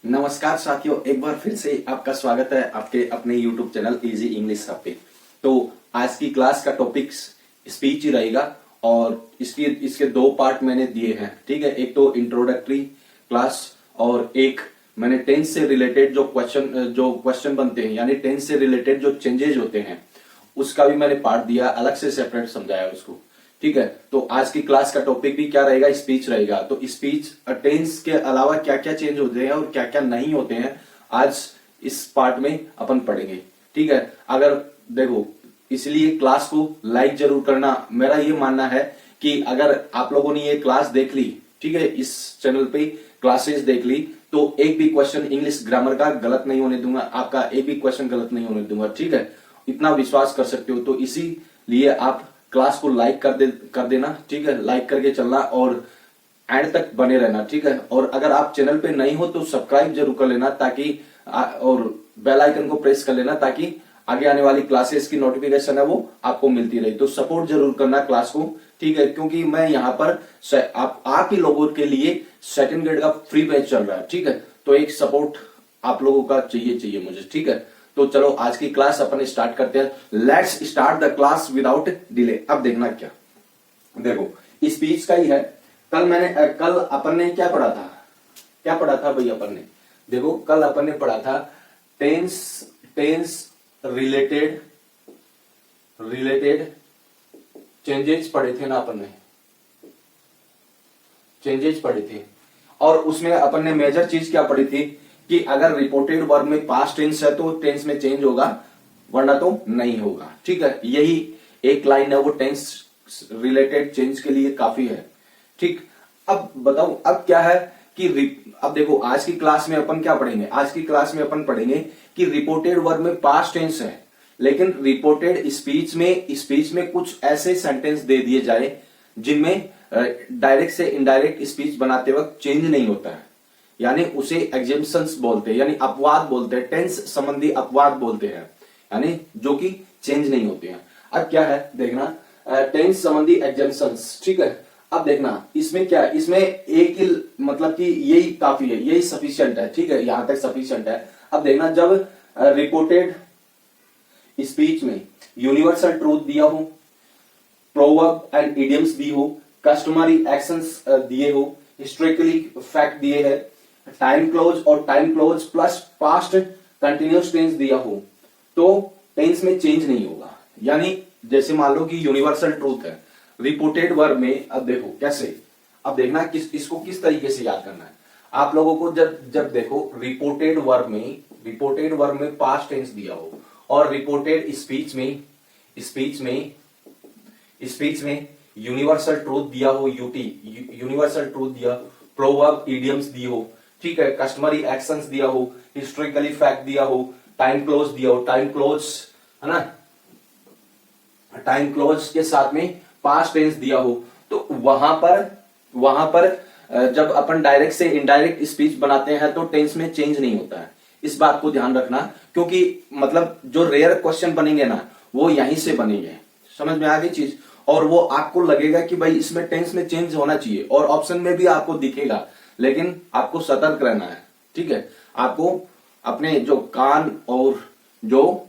नमस्कार साथियों, एक बार फिर से आपका स्वागत है आपके अपने YouTube channel easy English hub पे। तो आज की क्लास का टॉपिक स्पीच ही रहेगा और इसके दो पार्ट मैंने दिए हैं। ठीक है, एक तो इंट्रोडक्टरी क्लास और एक मैंने टेंस से रिलेटेड जो क्वेश्चन बनते हैं, यानी टेंस से रिलेटेड जो चेंजेज होते हैं उसका भी मैंने पार्ट दिया, अलग से सेपरेट समझाया उसको। ठीक है, तो आज की क्लास का टॉपिक भी क्या रहेगा? स्पीच रहेगा। तो स्पीच टेंस के अलावा क्या क्या चेंज होते हैं और क्या क्या नहीं होते हैं, आज इस पार्ट में अपन पढ़ेंगे। ठीक है, अगर देखो, इसलिए क्लास को लाइक जरूर करना। मेरा ये मानना है कि अगर आप लोगों ने ये क्लास देख ली, ठीक है, इस चैनल पे क्लासेस देख ली, तो एक भी क्वेश्चन इंग्लिश ग्रामर का गलत नहीं होने दूंगा, आपका एक भी क्वेश्चन गलत नहीं होने दूंगा। ठीक है, इतना विश्वास कर सकते हो। तो इसीलिए आप क्लास को लाइक कर देना। ठीक है, लाइक करके चलना और एंड तक बने रहना। ठीक है, और अगर आप चैनल पे नहीं हो तो सब्सक्राइब जरूर कर लेना, ताकि और बेल आइकन को प्रेस कर लेना, ताकि आगे आने वाली क्लासेस की नोटिफिकेशन है वो आपको मिलती रही। तो सपोर्ट जरूर करना क्लास को। ठीक है, क्योंकि मैं यहाँ पर आप ही लोगों के लिए सेकंड ग्रेड का फ्री बैच चल रहा है। ठीक है, तो एक सपोर्ट आप लोगों का चाहिए मुझे। ठीक है, तो चलो आज की क्लास अपन स्टार्ट करते हैं। Let's start the class without delay. अब देखना क्या, देखो स्पीच का ही है। कल अपन ने क्या पढ़ा था भाई? अपन ने देखो कल अपन ने पढ़ा था टेंस रिलेटेड चेंजेस पढ़े थे ना अपन ने, चेंजेस पढ़े थे। और उसमें अपन ने मेजर चीज क्या पढ़ी थी कि अगर रिपोर्टेड वर्ब में पास्ट टेंस है तो टेंस में चेंज होगा, वरना तो नहीं होगा। ठीक है, यही एक लाइन है, वो टेंस रिलेटेड चेंज के लिए काफी है। ठीक, अब बताओ अब क्या है कि अब देखो आज की क्लास में अपन क्या पढ़ेंगे? आज की क्लास में अपन पढ़ेंगे कि रिपोर्टेड वर्ब में पास्ट टेंस है, लेकिन रिपोर्टेड स्पीच में कुछ ऐसे सेंटेंस दे दिए जाए जिनमें डायरेक्ट से इनडायरेक्ट स्पीच बनाते वक्त चेंज नहीं होता है, यानी उसे एग्जेम्पशंस बोलते हैं, यानी अपवाद बोलते हैं, टेंस संबंधी अपवाद बोलते हैं, यानी जो कि चेंज नहीं होते हैं। अब क्या है देखना, टेंस संबंधी एग्जेम्पशंस। ठीक है, अब देखना इसमें क्या है, इसमें एक ही मतलब कि यही काफी है, यही सफिशिएंट है। ठीक है, यहां तक सफिशिएंट है। अब देखना, जब रिपोर्टेड स्पीच में यूनिवर्सल ट्रूथ दिया हो, प्रोवर्ब एंड इडियम्स दी हो, कस्टमरी एक्शंस दिए हो, हिस्टोरिकली फैक्ट दिए है, टाइम क्लोज और time close plus past continuous tense दिया हो, तो टेंस में चेंज नहीं होगा। यानी जैसे मान लो कि यूनिवर्सल ट्रूथ है रिपोर्टेड वर्ब में। अब देखो कैसे, अब देखना इसको किस तरीके से याद करना है आप लोगों को। जब देखो रिपोर्टेड वर्ब में पास्ट टेंस दिया हो और रिपोर्टेड स्पीच में यूनिवर्सल ट्रूथ दिया हो, यूनिवर्सल ट्रूथ दिया, प्रोवर्ब इडियम्स दी हो, ठीक है, कस्टमरी एक्शंस दिया हो, हिस्टोरिकली फैक्ट दिया हो, टाइम क्लोज दिया हो, टाइम क्लोज है ना, टाइम क्लोज के साथ में पास्ट टेंस दिया हो, तो वहां पर जब अपन डायरेक्ट से इनडायरेक्ट स्पीच बनाते हैं तो टेंस में चेंज नहीं होता है। इस बात को ध्यान रखना, क्योंकि मतलब जो रेयर क्वेश्चन बनेंगे ना वो यहीं से बनेंगे। समझ में आ गई चीज? और वो आपको लगेगा कि भाई इसमें टेंस में चेंज होना चाहिए और ऑप्शन में भी आपको दिखेगा, लेकिन आपको सतर्क रहना है। ठीक है, आपको अपने जो कान और जो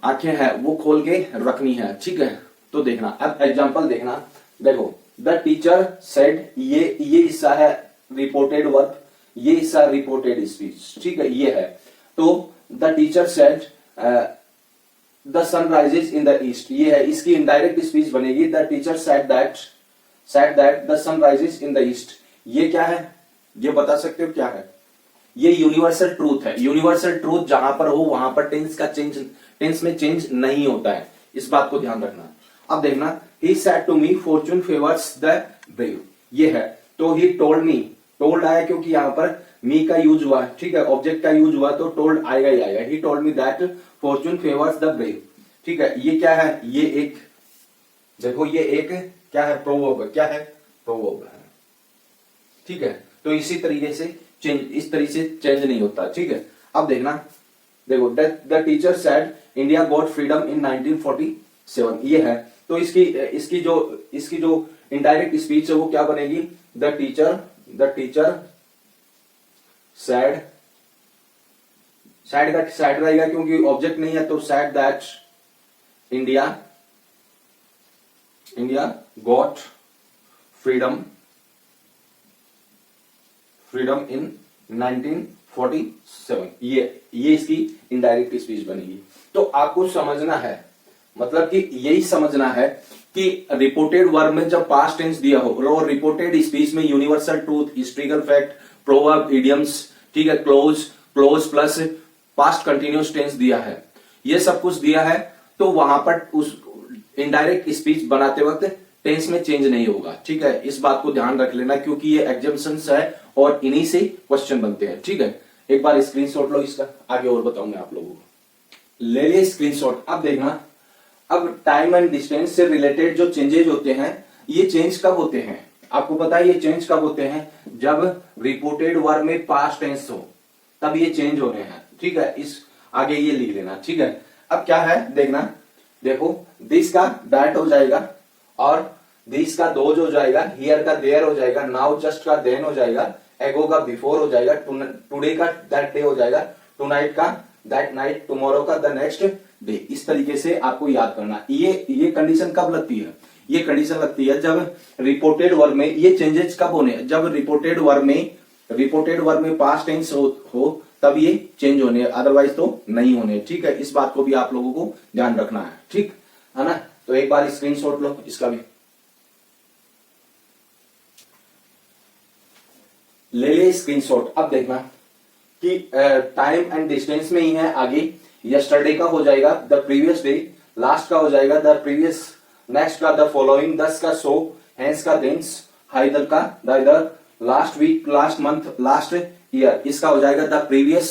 आंखें हैं वो खोल के रखनी है। ठीक है, तो देखना अब एग्जांपल देखना। देखो द टीचर सेड, ये हिस्सा है रिपोर्टेड वर्ब, ये हिस्सा रिपोर्टेड स्पीच। ठीक है, ये है। तो the teacher said the sun rises in the east, ये है, इसकी इनडायरेक्ट स्पीच बनेगी the teacher said that the sun rises in the east. ये क्या है, ये बता सकते हो क्या है? ये यूनिवर्सल ट्रूथ है। यूनिवर्सल ट्रूथ जहां पर हो वहां पर टेंस में चेंज नहीं होता है, इस बात को ध्यान रखना। अब देखना, he said to me fortune favors the brave, ये है। तो he told me, टोल्ड आया क्योंकि यहां पर मी का यूज हुआ। ठीक है, ऑब्जेक्ट का यूज हुआ तो टोल्ड आएगा ही आएगा। he told me that fortune favors the brave। ठीक है, ये क्या है? ये एक देखो, ये एक क्या है? प्रोवर्ब। क्या है? प्रोवर्ब है। ठीक है, तो इसी तरीके से इस तरीके से चेंज नहीं होता। ठीक है, अब देखना, देखो the teacher said India got freedom इन 1947, ये है। तो इसकी जो इनडायरेक्ट स्पीच है वो क्या बनेगी? द टीचर सैड, सैड का सैड रहेगा क्योंकि ऑब्जेक्ट नहीं है, तो sad that India got freedom इन 1947। ये इसकी इनडायरेक्ट स्पीच बनेगी। तो आपको समझना है, मतलब कि यही समझना है कि रिपोर्टेड वर्ब में जब पास्ट टेंस दिया हो और रिपोर्टेड स्पीच में universal truth, historical fact, proverb, idioms, ठीक है, close plus past continuous tense दिया है, ये सब कुछ दिया है, तो वहां पर उस इनडायरेक्ट स्पीच बनाते वक्त टेंस में चेंज नहीं होगा। ठीक है, इस बात को ध्यान रख लेना क्योंकि ये एग्जाम्पशंस है और इन्हीं से क्वेश्चन बनते हैं। ठीक है, एक बार स्क्रीनशॉट लो इसका, आगे और बताऊंगा आप लोगों को। ले लिए स्क्रीनशॉट। अब देखना, अब टाइम एंड डिस्टेंस से रिलेटेड जो चेंजेज होते हैं, ये चेंज कब होते हैं? आपको पता है ये चेंज कब होते हैं? जब रिपोर्टेड वर्ब में पास्ट टेंस हो तब ये चेंज हो रहे हैं। ठीक है, इस आगे ये लिख लेना। ठीक है, अब क्या है देखना, देखो दिस का दैट हो जाएगा और दिस का दोज हो जाएगा, हियर का देयर हो जाएगा, नाउ जस्ट का देन हो जाएगा, एगो का बिफोर हो जाएगा, टुडे का दैट डे हो जाएगा, टुनाइट का दैट नाइट, टुमारो का द नेक्स्ट डे। इस तरीके से आपको याद करना। ये कंडीशन कब लगती है? ये कंडीशन लगती है जब रिपोर्टेड वर्ब में ये चेंजेस कब होने, जब रिपोर्टेड वर्ब में पास्ट टेंस हो तब ये चेंज होने, अदरवाइज तो नहीं होने। ठीक है, इस बात को भी आप लोगों को ध्यान रखना है। ठीक है ना, तो एक बार स्क्रीनशॉट लो इसका भी। ले ले स्क्रीनशॉट। अब देखना कि टाइम एंड डिस्टेंस में ही है आगे, यस्टरडे का हो जाएगा द प्रीवियस डे, लास्ट का हो जाएगा द प्रीवियस, नेक्स्ट का द फॉलोइंग, दस का सो, हेंस का देंस, हाइदर का thither, last week, last month, last year, इसका हो जाएगा the previous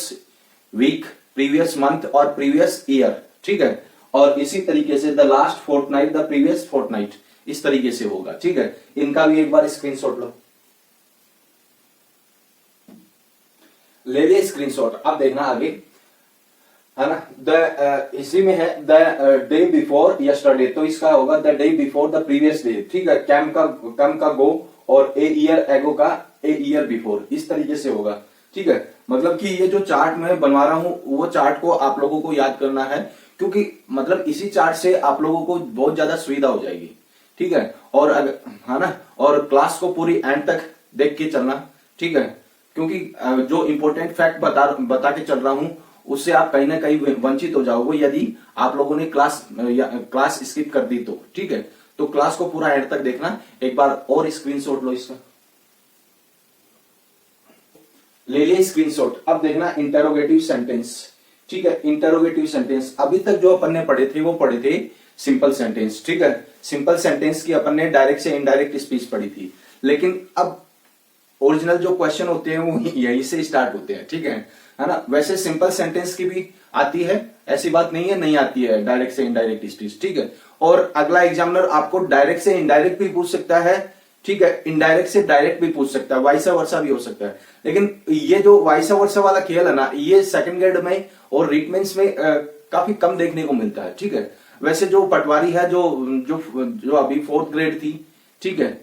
week, previous month और प्रीवियस ईयर। ठीक है, और इसी तरीके से the last fortnight, the previous fortnight, इस तरीके से होगा। ठीक है, इनका भी एक बार स्क्रीनशॉट लो। ले लिए स्क्रीनशॉट। अब देखना आगे, है ना, इसी में है द डे बिफोर यस्टरडे, तो इसका होगा the day before the previous day. ठीक है, कम का गो और ए ईयर एगो का ए ईयर बिफोर, इस तरीके से होगा। ठीक है, मतलब कि ये जो चार्ट मैं बनवा रहा हूं वो चार्ट को आप लोगों को याद करना है, क्योंकि मतलब इसी चार्ट से आप लोगों को बहुत ज्यादा सुविधा हो जाएगी। ठीक है, और है ना, और क्लास को पूरी एंड तक देख के चलना। ठीक है, क्योंकि जो इंपॉर्टेंट फैक्ट बता के चल रहा हूं उससे आप कहीं ना कहीं वंचित हो जाओगे यदि आप लोगों ने क्लास स्किप कर दी तो। ठीक है, तो क्लास को पूरा एंड तक देखना। एक बार और स्क्रीनशॉट लो इसका, ले लिए स्क्रीनशॉट। अब देखना इंटरोगेटिव सेंटेंस। ठीक है, इंटरोगेटिव सेंटेंस अभी तक जो अपन ने पढ़े थे वो पढ़े थे सिंपल सेंटेंस। ठीक है, सिंपल सेंटेंस की अपन ने डायरेक्ट से इनडायरेक्ट स्पीच पढ़ी थी, लेकिन अब ओरिजिनल जो क्वेश्चन होते हैं वो यहीं से स्टार्ट होते हैं। ठीक है ना, वैसे सिंपल सेंटेंस की भी आती है, ऐसी बात नहीं है नहीं आती है डायरेक्ट से इनडायरेक्ट स्पीच। ठीक है, और अगला एग्जामिनर आपको डायरेक्ट से इनडायरेक्ट भी पूछ सकता है। ठीक है, इनडायरेक्ट से डायरेक्ट भी पूछ सकता है, वाइसा वर्सा भी हो सकता है, लेकिन ये जो वाइसा वर्सा वाला खेल है ना, ये सेकंड ग्रेड में और रिटमेंट्स में काफी कम देखने को मिलता है। ठीक है, वैसे जो पटवारी है जो अभी 4th ग्रेड थी, ठीक है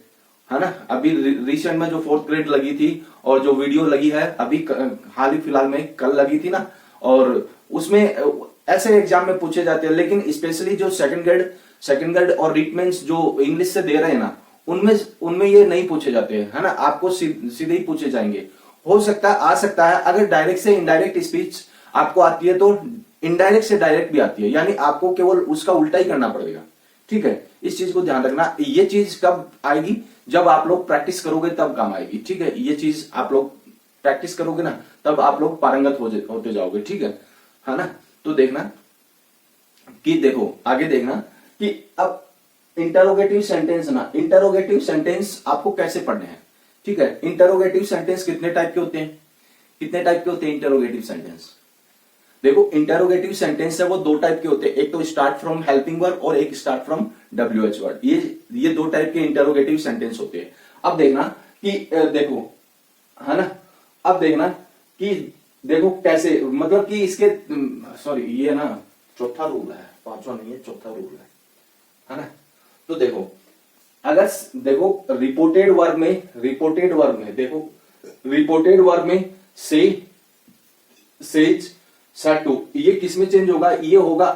ना, अभी रिसेंट में जो 4th ग्रेड लगी थी और जो वीडियो लगी है अभी हाल ही फिलहाल में कल लगी थी ना, और उसमें ऐसे एग्जाम में पूछे जाते हैं, लेकिन स्पेशली जो सेकंड ग्रेड और रिटमेंट्स जो इंग्लिश से दे रहे हैं ना, उनमें ये नहीं पूछे जाते हैं, है ना, आपको सीधे ही पूछे जाएंगे। हो सकता है, आ सकता है, अगर डायरेक्ट से इनडायरेक्ट स्पीच आपको आती है तो इनडायरेक्ट से डायरेक्ट भी आती है, यानी आपको केवल उसका उल्टा ही करना पड़ेगा। ठीक है, इस चीज को ध्यान रखना। ये चीज कब आएगी? जब आप लोग प्रैक्टिस करोगे तब काम आएगी। ठीक है, ये चीज आप लोग प्रैक्टिस करोगे ना तब आप लोग पारंगत होते जाओगे। ठीक है ना, तो देखना कि देखो आगे देखना कि अब इंटरोगेटिव सेंटेंस ना, इंटरोगेटिव सेंटेंस आपको कैसे पढ़ने हैं। ठीक है, इंटरोगेटिव सेंटेंस कितने टाइप के होते हैं? इंटरोगेटिव सेंटेंस देखो, इंटरोगेटिव सेंटेंस है वो 2 टाइप के होते हैं, एक तो स्टार्ट फ्रॉम हेल्पिंग वर्ब और एक स्टार्ट फ्रॉम WH वर्ड। ये 2 टाइप के इंटरोगेटिव सेंटेंस होते हैं। अब देखना कि देखो, है ना, अब देखना कि देखो कैसे, मतलब कि इसके सॉरी ये ना चौथा रूल है, 5वां नहीं है, चौथा रूल है ना। तो देखो, अगर देखो रिपोर्टेड वर्ब में देखो, रिपोर्टेड वर्ब में से, सेज, सेड टू, ये किस में चेंज होगा? ये होगा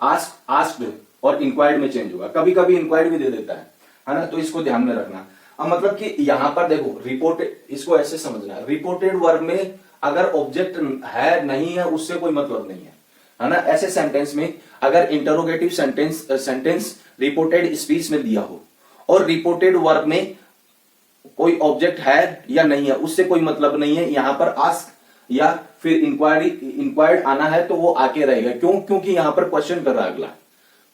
आस्क्ड और इंक्वायर्ड में चेंज होगा। कभी कभी इंक्वायर्ड भी दे देता है ना, तो इसको ध्यान में रखना। अब मतलब कि यहां पर देखो रिपोर्टेड, इसको ऐसे समझना है, रिपोर्टेड वर्ब में अगर ऑब्जेक्ट है नहीं है उससे कोई मतलब नहीं है ना। ऐसे सेंटेंस में अगर इंटरोगेटिव सेंटेंस रिपोर्टेड स्पीच में दिया हो और रिपोर्टेड वर्ब में कोई ऑब्जेक्ट है या नहीं है उससे कोई मतलब नहीं है। यहां पर आस्क या फिर इंक्वायर्ड आना है तो वो आके रहेगा। क्यों? क्योंकि यहां पर क्वेश्चन कर रहा है, अगला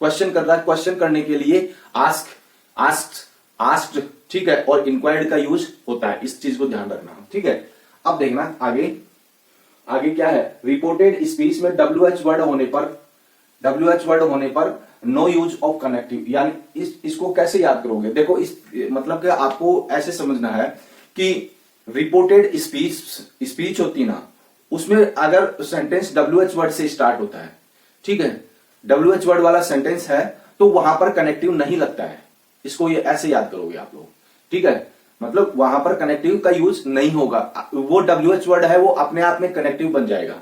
क्वेश्चन कर रहा है। क्वेश्चन करने के लिए आस्क्ड, ठीक है, और इंक्वायर्ड का यूज होता है। इस चीज को ध्यान रखना, ठीक है। अब देखना आगे क्या है। रिपोर्टेड स्पीच में WH वर्ड होने पर नो यूज ऑफ कनेक्टिव, यानी इसको कैसे याद करोगे? देखो इस मतलब कि आपको ऐसे समझना है कि रिपोर्टेड स्पीच होती ना, उसमें अगर सेंटेंस WH वर्ड से स्टार्ट होता है, ठीक है, WH वर्ड वाला सेंटेंस है तो वहां पर कनेक्टिव नहीं लगता है। इसको ये ऐसे याद करोगे आप लोग, ठीक है। मतलब वहां पर कनेक्टिव का यूज नहीं होगा, वो WH वर्ड है वो अपने आप में कनेक्टिव बन जाएगा,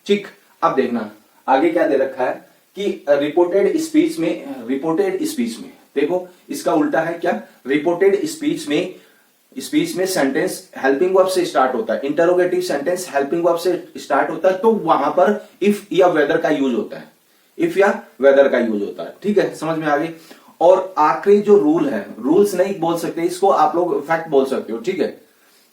ठीक। अब देखना आगे क्या दे रखा है कि रिपोर्टेड स्पीच में देखो इसका उल्टा है क्या? रिपोर्टेड स्पीच में सेंटेंस हेल्पिंग वर्ब से स्टार्ट होता है, इंटरोगेटिव सेंटेंस हेल्पिंग वर्ब से स्टार्ट होता है, तो वहां पर इफ या वेदर का यूज होता है, ठीक है, समझ में आ गई। और आखिरी जो रूल है, रूल्स नहीं बोल सकते इसको, आप लोग फैक्ट बोल सकते हो, ठीक है,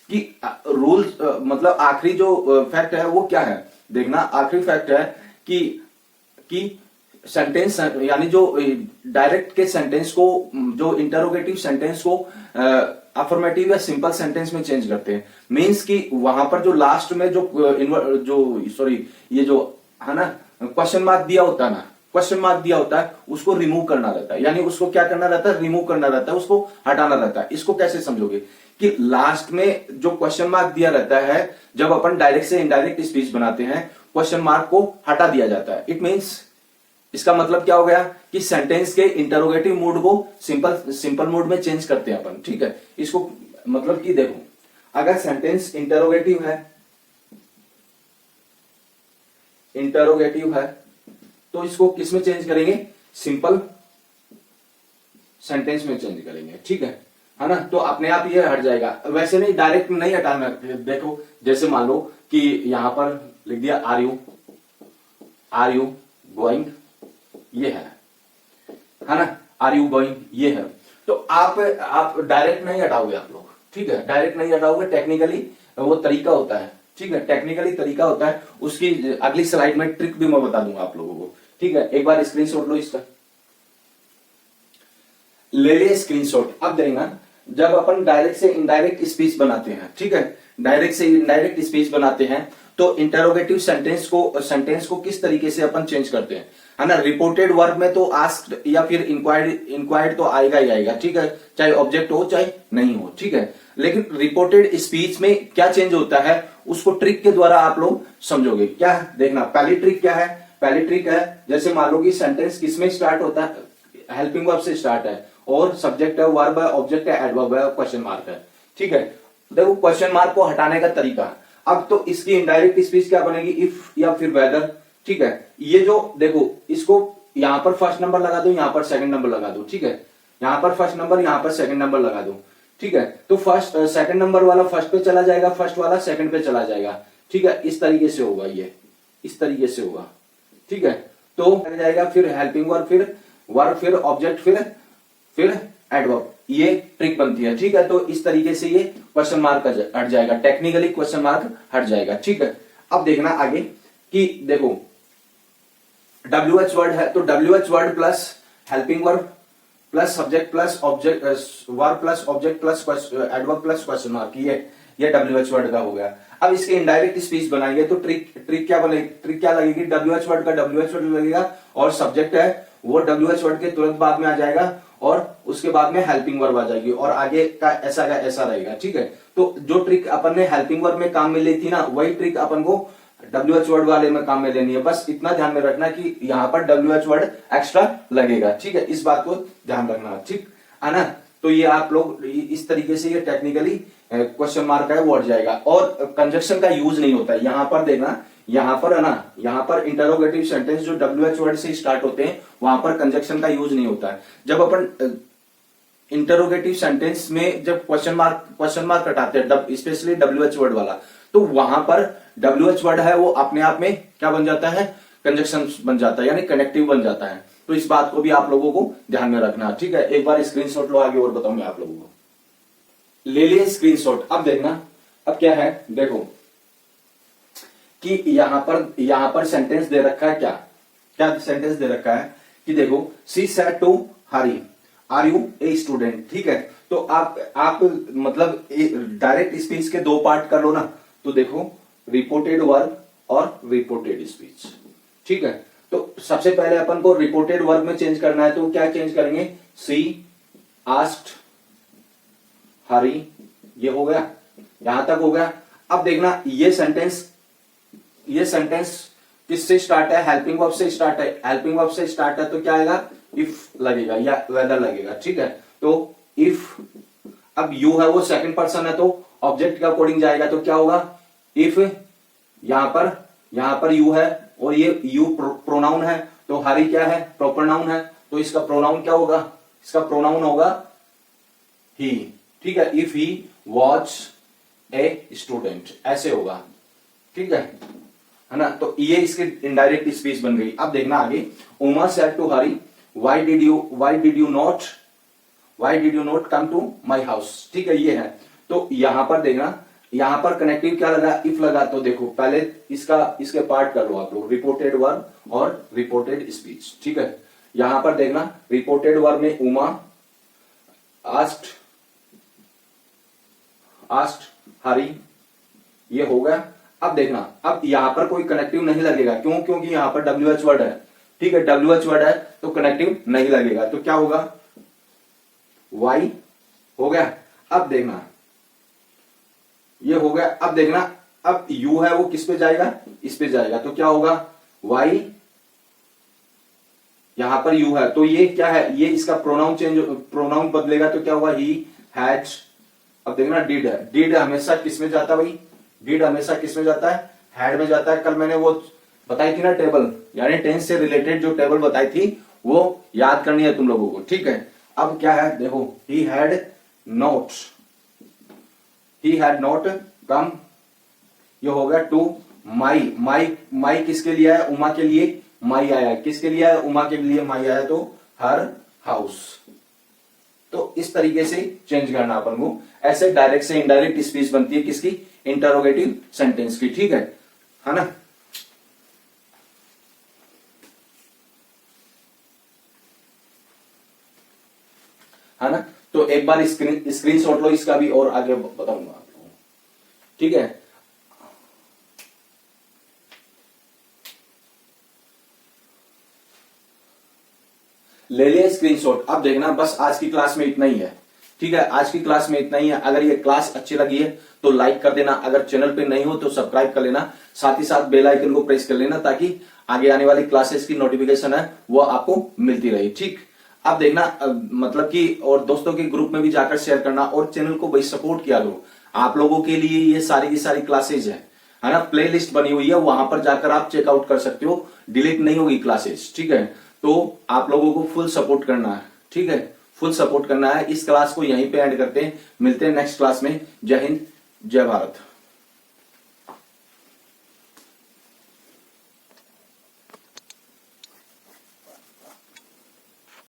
कि रूल मतलब आखिरी जो फैक्ट है वो क्या है? देखना आखिरी फैक्ट है कि सेंटेंस यानी जो डायरेक्ट के सेंटेंस को, जो इंटरोगेटिव सेंटेंस को अफर्मेटिव या सिंपल सेंटेंस में चेंज करते हैं। मींस कि वहां पर जो लास्ट में ये जो है ना क्वेश्चन मार्क दिया होता है, उसको रिमूव करना रहता है। यानी उसको क्या करना रहता है? रिमूव करना रहता है, उसको हटाना रहता है। इसको कैसे समझोगे कि लास्ट में जो क्वेश्चन मार्क दिया रहता है, जब अपन डायरेक्ट से इनडायरेक्ट स्पीच बनाते हैं, क्वेश्चन मार्क को हटा दिया जाता है। इट मींस इसका मतलब क्या हो गया कि सेंटेंस के इंटरोगेटिव मूड को सिंपल मूड में चेंज करते हैं अपन, ठीक है। इसको मतलब कि देखो अगर सेंटेंस इंटरोगेटिव है तो इसको किस में चेंज करेंगे? सिंपल सेंटेंस में चेंज करेंगे, ठीक है ना। तो अपने आप ये हट जाएगा। वैसे नहीं, डायरेक्ट नहीं हटाना। देखो जैसे मान लो कि यहां पर लिख दिया आर यू गोइंग, ये है ना, आर यू गोइंग ये है। तो आप डायरेक्ट नहीं हटाओगे आप लोग, ठीक है, डायरेक्ट नहीं हटाओगे। टेक्निकली वो तरीका होता है, ठीक है, टेक्निकली तरीका होता है। उसकी अगली स्लाइड में ट्रिक भी मैं बता दूंगा आप लोगों को, ठीक है। एक बार स्क्रीनशॉट लो इसका, ले ले स्क्रीनशॉट। अब देखना जब अपन डायरेक्ट से इनडायरेक्ट स्पीच बनाते हैं, ठीक है, डायरेक्ट से इनडायरेक्ट स्पीच बनाते हैं तो इंटरोगेटिव सेंटेंस को किस तरीके से अपन चेंज करते हैं, है ना। रिपोर्टेड वर्ब में तो आस्क्ड या फिर इंक्वायर्ड तो आएगा ही आएगा, ठीक है, चाहे ऑब्जेक्ट हो चाहे नहीं हो, ठीक है। लेकिन रिपोर्टेड स्पीच में क्या चेंज होता है उसको ट्रिक के द्वारा आप लोग समझोगे। क्या है देखना, पहली ट्रिक क्या है? पहली ट्रिक है जैसे मान लो कि सेंटेंस किसमें स्टार्ट होता है? हेल्पिंग वर्ब से स्टार्ट है और सब्जेक्ट है, वर्ब है, ऑब्जेक्ट है, एडवर्ब है, क्वेश्चन मार्क है, ठीक है। देखो क्वेश्चन मार्क को हटाने का तरीका। अब तो इसकी इनडायरेक्ट स्पीच क्या बनेगी? इफ या फिर वेदर, ठीक है। ये जो देखो इसको यहां पर फर्स्ट नंबर लगा दो, यहां पर सेकंड नंबर लगा दो, ठीक है। यहां पर फर्स्ट नंबर, यहां पर सेकंड नंबर लगा दो, ठीक है। तो फर्स्ट सेकंड नंबर वाला फर्स्ट पे चला जाएगा, फर्स्ट वाला सेकंड पे चला जाएगा, ठीक है। इस तरीके से होगा, ये इस तरीके से होगा, ठीक है। तो जाएगा फिर हेल्पिंग वर्ब, फिर ऑब्जेक्ट, फिर एडवर्ब। ये ट्रिक बनती है, ठीक है। तो इस तरीके से ये क्वेश्चन मार्क हट जाएगा, टेक्निकली क्वेश्चन मार्क हट जाएगा, ठीक है। अब देखना आगे कि देखो WH वर्ड है तो WH word plus helping verb plus subject plus object, verb plus object plus adverb plus question mark, ये WH वर्ड का हो गया। अब इसके इनडायरेक्ट स्पीच बनाएंगे तो ट्रिक क्या बनेगी? ट्रिक क्या लगेगी? WH वर्ड का WH वर्ड लगेगा और सब्जेक्ट है वो WH वर्ड के तुरंत बाद में आ जाएगा और उसके बाद में हेल्पिंग वर्ब आ जाएगी और आगे का ऐसा रहेगा, ठीक है। तो जो ट्रिक अपन ने हेल्पिंग वर्ब में काम में ली थी ना, वही ट्रिक अपन को WH वर्ड वाले में काम में लेनी है। बस इतना ध्यान में रखना कि यहां पर WH वर्ड एक्स्ट्रा लगेगा, ठीक है। इस बात को ध्यान रखना, ठीक है ना। तो ये आप लोग इस तरीके से ये टेक्निकली क्वेश्चन मार्क है वो हट जाएगा। और कंजक्शन का यूज नहीं होता है। यहां पर देखना, यहां पर है ना, यहां पर इंटरोगेटिव सेंटेंस जो WH वर्ड से स्टार्ट होते हैं वहां पर कंजक्शन का यूज नहीं होता है। जब अपन इंटरोगेटिव सेंटेंस में जब क्वेश्चन मार्क हटाते हैं, स्पेशली WH वर्ड वाला, तो वहां पर WH वर्ड है वो अपने आप में क्या बन जाता है, कंजक्शन बन जाता है, यानी कनेक्टिव बन जाता है। तो इस बात को भी आप लोगों को ध्यान में रखना, ठीक है। एक बार स्क्रीनशॉट लो, आगे और बताऊंगा आप लोगों को। ले लिए स्क्रीनशॉट। अब देखना, अब क्या है, देखो कि यहां पर सेंटेंस दे रखा है, क्या सेंटेंस दे रखा है कि देखो, she said to Hari are you a student, ठीक है। तो आप मतलब डायरेक्ट स्पीच के दो पार्ट कर लो ना, तो देखो रिपोर्टेड वर्ब और रिपोर्टेड स्पीच, ठीक है। तो सबसे पहले अपन को रिपोर्टेड वर्ब में चेंज करना है, तो क्या चेंज करेंगे, सी आस्क्ड हरी, ये हो गया, यहां तक हो गया। अब देखना ये सेंटेंस किससे स्टार्ट है, हेल्पिंग वर्ब से स्टार्ट है। हेल्पिंग वर्ब से स्टार्ट है तो क्या आएगा, इफ लगेगा या वेदर लगेगा, ठीक है। तो इफ, अब यू है वो सेकंड पर्सन है तो ऑब्जेक्ट के अकॉर्डिंग जाएगा, तो क्या होगा, इफ यहां पर यू है और ये यू प्रोनाउन है, तो हरी क्या है, प्रॉपर नाउन है, तो इसका प्रोनाउन क्या होगा, इसका प्रोनाउन होगा ही, ठीक है। If he was a student, ऐसे होगा, ठीक है ना। तो ये इसकी इनडायरेक्ट स्पीच बन गई। अब देखना आगे, Uma said to Hari why did you not come to my house, ठीक है, ये है। तो यहां पर देखना, यहां पर कनेक्टिव क्या लगा, इफ लगा। तो देखो पहले इसके पार्ट कर लो आप लोग, रिपोर्टेड वर्ब और रिपोर्टेड स्पीच, ठीक है। यहां पर देखना, रिपोर्टेड वर्ब में उमा आस्क्ड हरी, ये हो गया। अब देखना, अब यहां पर कोई कनेक्टिव नहीं लगेगा, क्यों, क्योंकि यहां पर WH वर्ड है, ठीक है। WH वर्ड है तो कनेक्टिव नहीं लगेगा, तो क्या होगा, वाई हो गया। अब देखना, ये हो गया। अब देखना, अब यू है वो किस पे जाएगा, इस पे जाएगा, तो क्या होगा, वाई, यहां पर यू है तो ये क्या है, ये इसका प्रोनाउन बदलेगा, तो क्या होगा, ही हैज। अब देखना, डिड है, डिड हमेशा किस में जाता है भाई, डिड हमेशा किस में जाता है, हैड में जाता है। कल मैंने वो बताई थी ना टेबल, यानी टेंस से रिलेटेड जो टेबल बताई थी वो याद करनी है तुम लोगों को, ठीक है। अब क्या है, देखो, ही हैड नॉट कम, ये हो गया टू माई किसके लिए आया, उमा के लिए माई आया, किसके लिए आया, उमा के लिए माई आया, तो हर हाउस। तो इस तरीके से चेंज करना अपन को, ऐसे डायरेक्ट से इनडायरेक्ट स्पीच बनती है किसकी, इंटरोगेटिव सेंटेंस की, ठीक है ना। है ना। तो एक बार स्क्रीनशॉट लो इसका भी, और आगे बताऊंगा आप लोगों को, ठीक है। ले लिया स्क्रीनशॉट। अब देखना, बस आज की क्लास में इतना ही है, ठीक है। आज की क्लास में इतना ही है। अगर ये क्लास अच्छी लगी है तो लाइक कर देना, अगर चैनल पे नहीं हो तो सब्सक्राइब कर लेना, साथ ही साथ बेल आइकन को प्रेस कर लेना, ताकि आगे आने वाली क्लासेस की नोटिफिकेशन है वो आपको मिलती रहे, ठीक। अब देखना, मतलब कि और दोस्तों के ग्रुप में भी जाकर शेयर करना, और चैनल को भाई सपोर्ट किया करो। आप लोगों के लिए ये सारी की सारी क्लासेज है ना, प्लेलिस्ट बनी हुई है, वहां पर जाकर आप चेकआउट कर सकते हो, डिलीट नहीं होगी क्लासेज, ठीक है। तो आप लोगों को फुल सपोर्ट करना है, ठीक है, फुल सपोर्ट करना है। इस क्लास को यहीं पे एंड करते हैं, मिलते हैं नेक्स्ट क्लास में। जय हिंद, जय भारत।